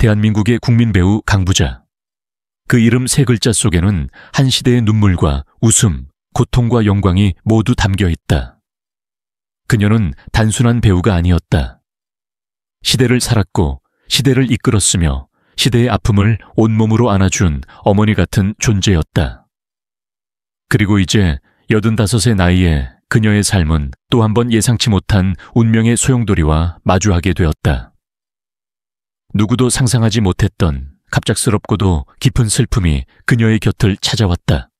대한민국의 국민 배우 강부자. 그 이름 세 글자 속에는 한 시대의 눈물과 웃음, 고통과 영광이 모두 담겨 있다. 그녀는 단순한 배우가 아니었다. 시대를 살았고 시대를 이끌었으며 시대의 아픔을 온몸으로 안아준 어머니 같은 존재였다. 그리고 이제 85의 나이에 그녀의 삶은 또 한 번 예상치 못한 운명의 소용돌이와 마주하게 되었다. 누구도 상상하지 못했던 갑작스럽고도 깊은 슬픔이 그녀의 곁을 찾아왔다.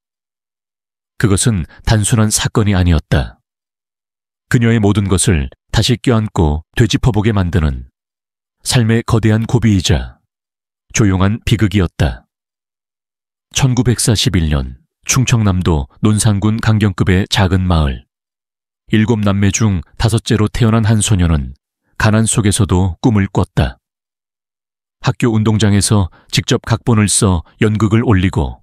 그것은 단순한 사건이 아니었다. 그녀의 모든 것을 다시 껴안고 되짚어보게 만드는 삶의 거대한 고비이자 조용한 비극이었다. 1941년 충청남도 논산군 강경급의 작은 마을. 7남매 중 5째로 태어난 한 소녀는 가난 속에서도 꿈을 꿨다. 학교 운동장에서 직접 각본을 써 연극을 올리고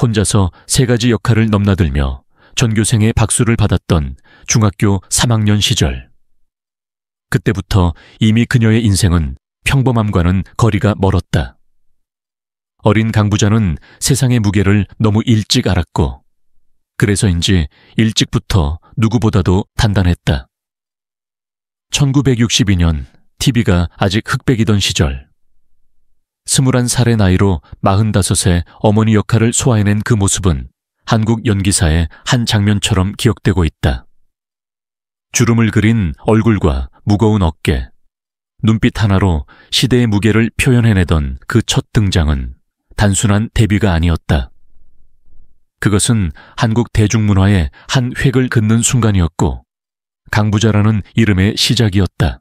혼자서 3가지 역할을 넘나들며 전교생의 박수를 받았던 중학교 3학년 시절. 그때부터 이미 그녀의 인생은 평범함과는 거리가 멀었다. 어린 강부자는 세상의 무게를 너무 일찍 알았고 그래서인지 일찍부터 누구보다도 단단했다. 1962년 TV가 아직 흑백이던 시절 21살의 나이로 45세 어머니 역할을 소화해낸 그 모습은 한국 연기사의 한 장면처럼 기억되고 있다. 주름을 그린 얼굴과 무거운 어깨, 눈빛 하나로 시대의 무게를 표현해내던 그 첫 등장은 단순한 데뷔가 아니었다. 그것은 한국 대중문화의 한 획을 긋는 순간이었고 강부자라는 이름의 시작이었다.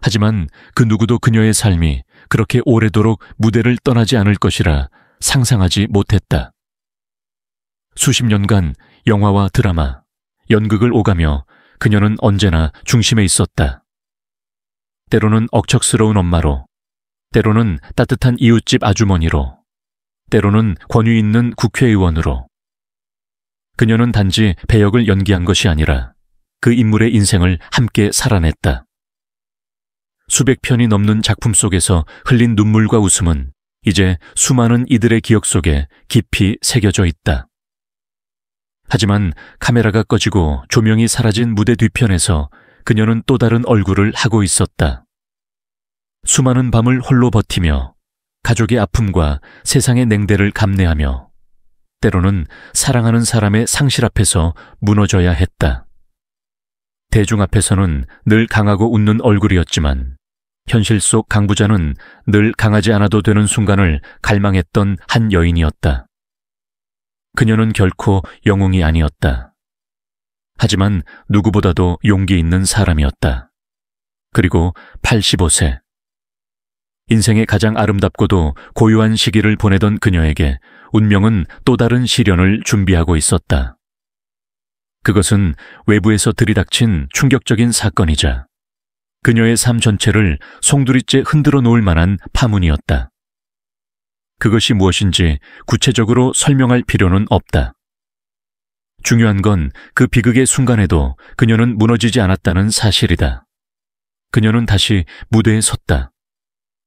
하지만 그 누구도 그녀의 삶이 그렇게 오래도록 무대를 떠나지 않을 것이라 상상하지 못했다. 수십 년간 영화와 드라마, 연극을 오가며 그녀는 언제나 중심에 있었다. 때로는 억척스러운 엄마로, 때로는 따뜻한 이웃집 아주머니로, 때로는 권위 있는 국회의원으로. 그녀는 단지 배역을 연기한 것이 아니라 그 인물의 인생을 함께 살아냈다. 수백 편이 넘는 작품 속에서 흘린 눈물과 웃음은 이제 수많은 이들의 기억 속에 깊이 새겨져 있다. 하지만 카메라가 꺼지고 조명이 사라진 무대 뒤편에서 그녀는 또 다른 얼굴을 하고 있었다. 수많은 밤을 홀로 버티며 가족의 아픔과 세상의 냉대를 감내하며 때로는 사랑하는 사람의 상실 앞에서 무너져야 했다. 대중 앞에서는 늘 강하고 웃는 얼굴이었지만 현실 속 강부자는 늘 강하지 않아도 되는 순간을 갈망했던 한 여인이었다. 그녀는 결코 영웅이 아니었다. 하지만 누구보다도 용기 있는 사람이었다. 그리고 85세. 인생의 가장 아름답고도 고요한 시기를 보내던 그녀에게 운명은 또 다른 시련을 준비하고 있었다. 그것은 외부에서 들이닥친 충격적인 사건이자 그녀의 삶 전체를 송두리째 흔들어 놓을 만한 파문이었다. 그것이 무엇인지 구체적으로 설명할 필요는 없다. 중요한 건 그 비극의 순간에도 그녀는 무너지지 않았다는 사실이다. 그녀는 다시 무대에 섰다.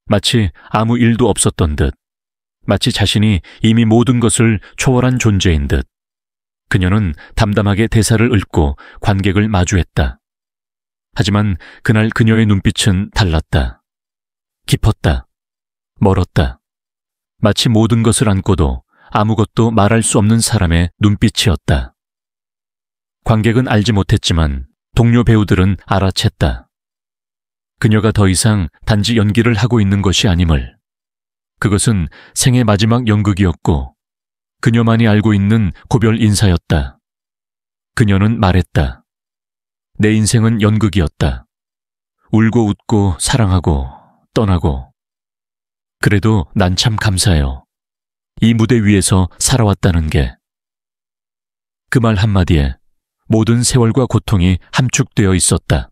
마치 아무 일도 없었던 듯, 마치 자신이 이미 모든 것을 초월한 존재인 듯. 그녀는 담담하게 대사를 읊고 관객을 마주했다. 하지만 그날 그녀의 눈빛은 달랐다. 깊었다. 멀었다. 마치 모든 것을 안고도 아무것도 말할 수 없는 사람의 눈빛이었다. 관객은 알지 못했지만 동료 배우들은 알아챘다. 그녀가 더 이상 단지 연기를 하고 있는 것이 아님을. 그것은 생애 마지막 연극이었고 그녀만이 알고 있는 고별 인사였다. 그녀는 말했다. 내 인생은 연극이었다. 울고 웃고 사랑하고 떠나고. 그래도 난 참 감사해요. 이 무대 위에서 살아왔다는 게. 그 말 한마디에 모든 세월과 고통이 함축되어 있었다.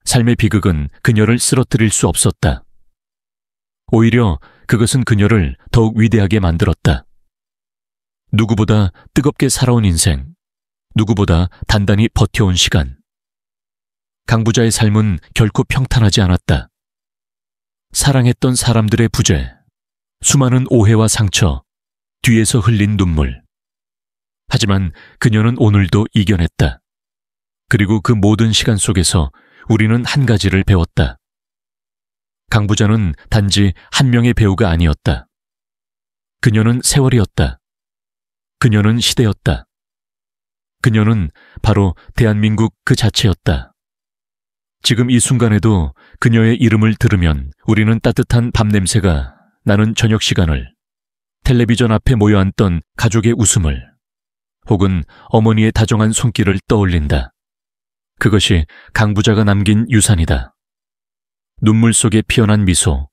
삶의 비극은 그녀를 쓰러뜨릴 수 없었다. 오히려 그것은 그녀를 더욱 위대하게 만들었다. 누구보다 뜨겁게 살아온 인생, 누구보다 단단히 버텨온 시간. 강부자의 삶은 결코 평탄하지 않았다. 사랑했던 사람들의 부재, 수많은 오해와 상처, 뒤에서 흘린 눈물. 하지만 그녀는 오늘도 이겨냈다. 그리고 그 모든 시간 속에서 우리는 한 가지를 배웠다. 강 부자는 단지 한 명의 배우가 아니었다. 그녀는 세월이었다. 그녀는 시대였다. 그녀는 바로 대한민국 그 자체였다. 지금 이 순간에도 그녀의 이름을 들으면 우리는 따뜻한 밤 냄새가 나는 저녁 시간을, 텔레비전 앞에 모여 앉던 가족의 웃음을, 혹은 어머니의 다정한 손길을 떠올린다. 그것이 강 부자가 남긴 유산이다. 눈물 속에 피어난 미소,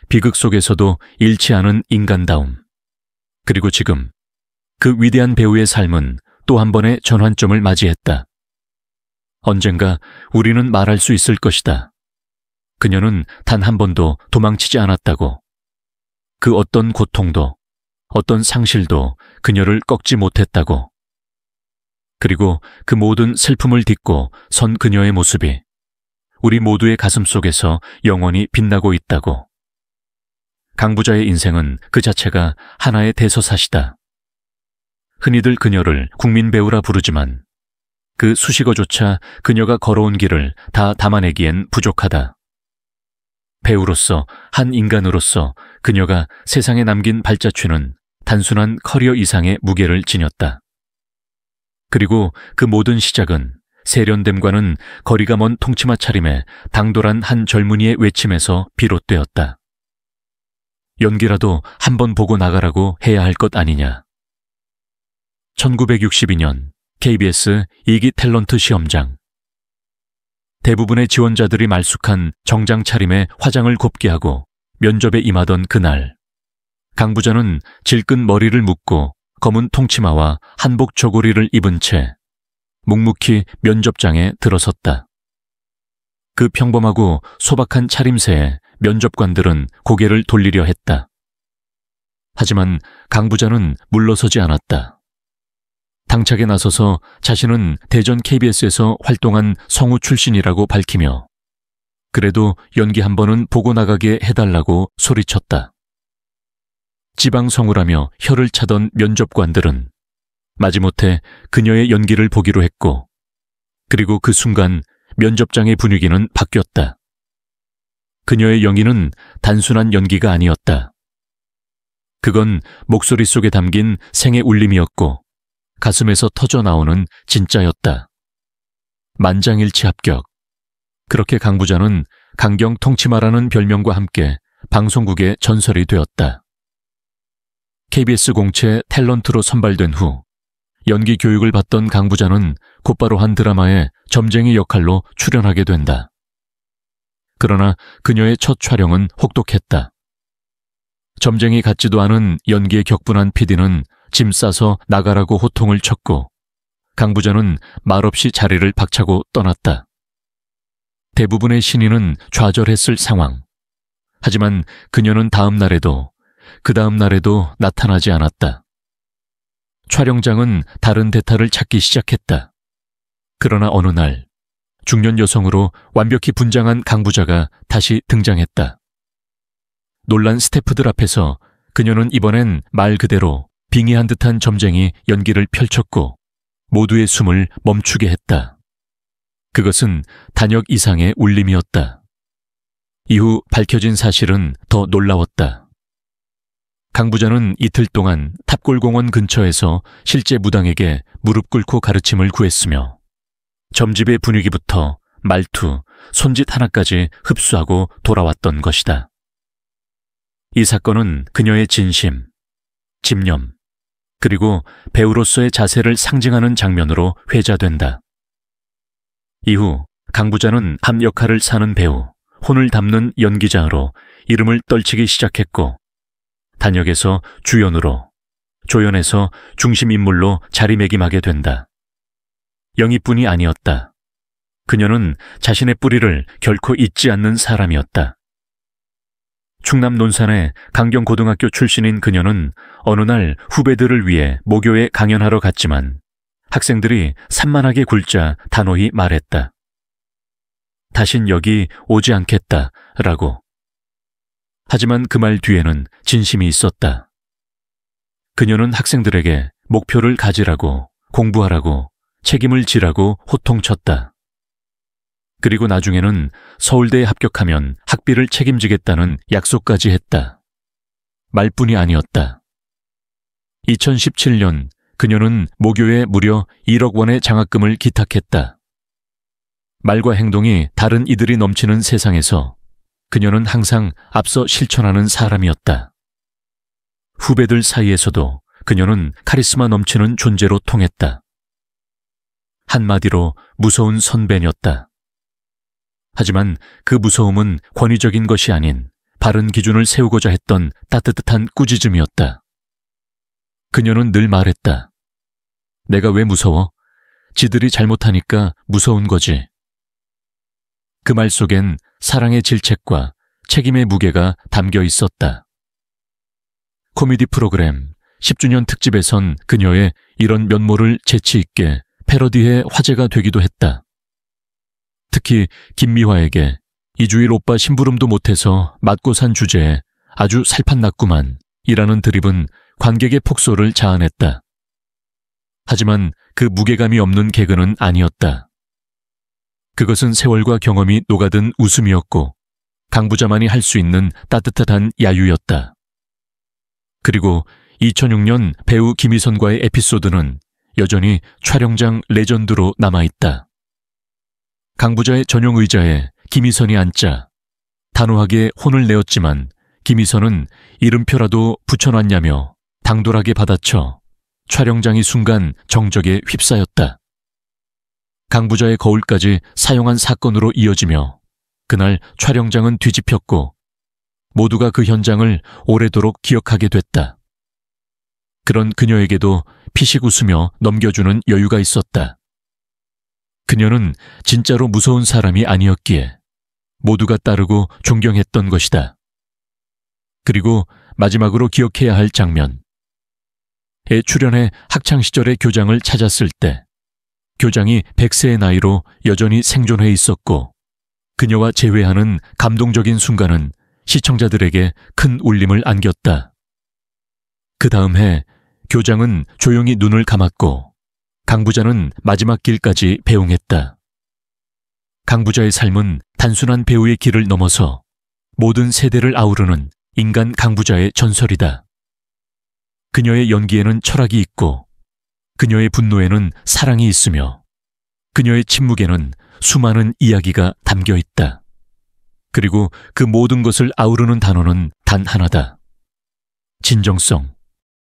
비극 속에서도 잃지 않은 인간다움. 그리고 지금 그 위대한 배우의 삶은 또 한 번의 전환점을 맞이했다. 언젠가 우리는 말할 수 있을 것이다. 그녀는 단 한 번도 도망치지 않았다고. 그 어떤 고통도, 어떤 상실도 그녀를 꺾지 못했다고. 그리고 그 모든 슬픔을 딛고 선 그녀의 모습이 우리 모두의 가슴 속에서 영원히 빛나고 있다고. 강 부자의 인생은 그 자체가 하나의 대서사시다. 흔히들 그녀를 국민 배우라 부르지만 그 수식어조차 그녀가 걸어온 길을 다 담아내기엔 부족하다. 배우로서, 한 인간으로서 그녀가 세상에 남긴 발자취는 단순한 커리어 이상의 무게를 지녔다. 그리고 그 모든 시작은 세련됨과는 거리가 먼 통치마 차림에 당돌한 한 젊은이의 외침에서 비롯되었다. 연기라도 한번 보고 나가라고 해야 할 것 아니냐. 1962년 KBS 2기 탤런트 시험장. 대부분의 지원자들이 말쑥한 정장 차림에 화장을 곱게 하고 면접에 임하던 그날, 강 부자는 질끈 머리를 묶고 검은 통치마와 한복 저고리를 입은 채 묵묵히 면접장에 들어섰다. 그 평범하고 소박한 차림새에 면접관들은 고개를 돌리려 했다. 하지만 강 부자는 물러서지 않았다. 당차게 나서서 자신은 대전 KBS에서 활동한 성우 출신이라고 밝히며 그래도 연기 한 번은 보고 나가게 해달라고 소리쳤다. 지방 성우라며 혀를 차던 면접관들은 마지못해 그녀의 연기를 보기로 했고, 그리고 그 순간 면접장의 분위기는 바뀌었다. 그녀의 연기는 단순한 연기가 아니었다. 그건 목소리 속에 담긴 생의 울림이었고 가슴에서 터져나오는 진짜였다. 만장일치 합격. 그렇게 강 부자는 강경 통치마라는 별명과 함께 방송국의 전설이 되었다. KBS 공채 탤런트로 선발된 후 연기 교육을 받던 강 부자는 곧바로 한 드라마에 점쟁이 역할로 출연하게 된다. 그러나 그녀의 첫 촬영은 혹독했다. 점쟁이 같지도 않은 연기에 격분한 PD는 짐 싸서 나가라고 호통을 쳤고 강 부자는 말없이 자리를 박차고 떠났다. 대부분의 신인은 좌절했을 상황. 하지만 그녀는 다음 날에도 그 다음 날에도 나타나지 않았다. 촬영장은 다른 대타를 찾기 시작했다. 그러나 어느 날 중년 여성으로 완벽히 분장한 강 부자가 다시 등장했다. 놀란 스태프들 앞에서 그녀는 이번엔 말 그대로 빙의한 듯한 점쟁이 연기를 펼쳤고 모두의 숨을 멈추게 했다. 그것은 단역 이상의 울림이었다. 이후 밝혀진 사실은 더 놀라웠다. 강 부자는 이틀 동안 탑골공원 근처에서 실제 무당에게 무릎 꿇고 가르침을 구했으며 점집의 분위기부터 말투, 손짓 하나까지 흡수하고 돌아왔던 것이다. 이 사건은 그녀의 진심, 집념, 그리고 배우로서의 자세를 상징하는 장면으로 회자된다. 이후 강 부자는 한 역할을 사는 배우, 혼을 담는 연기자로 이름을 떨치기 시작했고 단역에서 주연으로, 조연에서 중심인물로 자리매김하게 된다. 영희뿐이 아니었다. 그녀는 자신의 뿌리를 결코 잊지 않는 사람이었다. 충남 논산의 강경고등학교 출신인 그녀는 어느 날 후배들을 위해 모교에 강연하러 갔지만 학생들이 산만하게 굴자 단호히 말했다. 다신 여기 오지 않겠다라고. 하지만 그 말 뒤에는 진심이 있었다. 그녀는 학생들에게 목표를 가지라고, 공부하라고, 책임을 지라고 호통쳤다. 그리고 나중에는 서울대에 합격하면 학비를 책임지겠다는 약속까지 했다. 말뿐이 아니었다. 2017년 그녀는 모교에 무려 1억 원의 장학금을 기탁했다. 말과 행동이 다른 이들이 넘치는 세상에서 그녀는 항상 앞서 실천하는 사람이었다. 후배들 사이에서도 그녀는 카리스마 넘치는 존재로 통했다. 한마디로 무서운 선배였다. 하지만 그 무서움은 권위적인 것이 아닌 바른 기준을 세우고자 했던 따뜻한 꾸짖음이었다. 그녀는 늘 말했다. 내가 왜 무서워? 지들이 잘못하니까 무서운 거지. 그 말 속엔 사랑의 질책과 책임의 무게가 담겨 있었다. 코미디 프로그램 10주년 특집에선 그녀의 이런 면모를 재치 있게 패러디해 화제가 되기도 했다. 특히 김미화에게 이주일 오빠 심부름도 못해서 맞고 산 주제에 아주 살판났구만 이라는 드립은 관객의 폭소를 자아냈다. 하지만 그 무게감이 없는 개그는 아니었다. 그것은 세월과 경험이 녹아든 웃음이었고 강부자만이 할 수 있는 따뜻한 야유였다. 그리고 2006년 배우 김희선과의 에피소드는 여전히 촬영장 레전드로 남아있다. 강부자의 전용 의자에 김희선이 앉자 단호하게 혼을 내었지만 김희선은 이름표라도 붙여놨냐며 당돌하게 받아쳐 촬영장이 순간 정적에 휩싸였다. 강부자의 거울까지 사용한 사건으로 이어지며 그날 촬영장은 뒤집혔고 모두가 그 현장을 오래도록 기억하게 됐다. 그런 그녀에게도 피식 웃으며 넘겨주는 여유가 있었다. 그녀는 진짜로 무서운 사람이 아니었기에 모두가 따르고 존경했던 것이다. 그리고 마지막으로 기억해야 할 장면. 애 출연해 학창시절의 교장을 찾았을 때 교장이 100세의 나이로 여전히 생존해 있었고 그녀와 재회하는 감동적인 순간은 시청자들에게 큰 울림을 안겼다. 그 다음 해 교장은 조용히 눈을 감았고 강부자는 마지막 길까지 배웅했다. 강부자의 삶은 단순한 배우의 길을 넘어서 모든 세대를 아우르는 인간 강부자의 전설이다. 그녀의 연기에는 철학이 있고 그녀의 분노에는 사랑이 있으며 그녀의 침묵에는 수많은 이야기가 담겨 있다. 그리고 그 모든 것을 아우르는 단어는 단 하나다. 진정성.